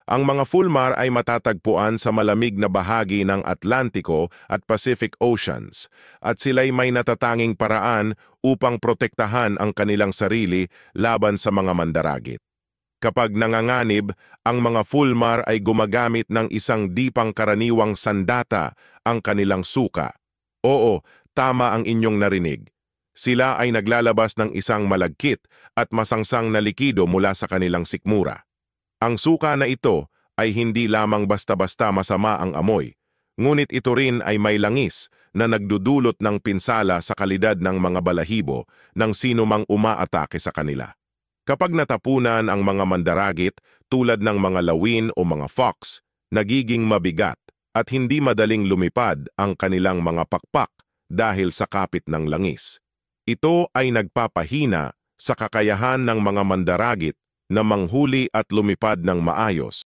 Ang mga fulmar ay matatagpuan sa malamig na bahagi ng Atlantiko at Pacific Oceans at sila'y may natatanging paraan upang protektahan ang kanilang sarili laban sa mga mandaragit. Kapag nanganganib, ang mga fulmar ay gumagamit ng isang di pangkaraniwang sandata, ang kanilang suka. Oo, tama ang inyong narinig. Sila ay naglalabas ng isang malagkit at masangsang na likido mula sa kanilang sikmura. Ang suka na ito ay hindi lamang basta-basta masama ang amoy, ngunit ito rin ay may langis na nagdudulot ng pinsala sa kalidad ng mga balahibo ng sino mang umaatake sa kanila. Kapag natapunan ang mga mandaragit tulad ng mga lawin o mga fox, nagiging mabigat at hindi madaling lumipad ang kanilang mga pakpak dahil sa kapit ng langis. Ito ay nagpapahina sa kakayahan ng mga mandaragit na manghuli at lumipad ng maayos.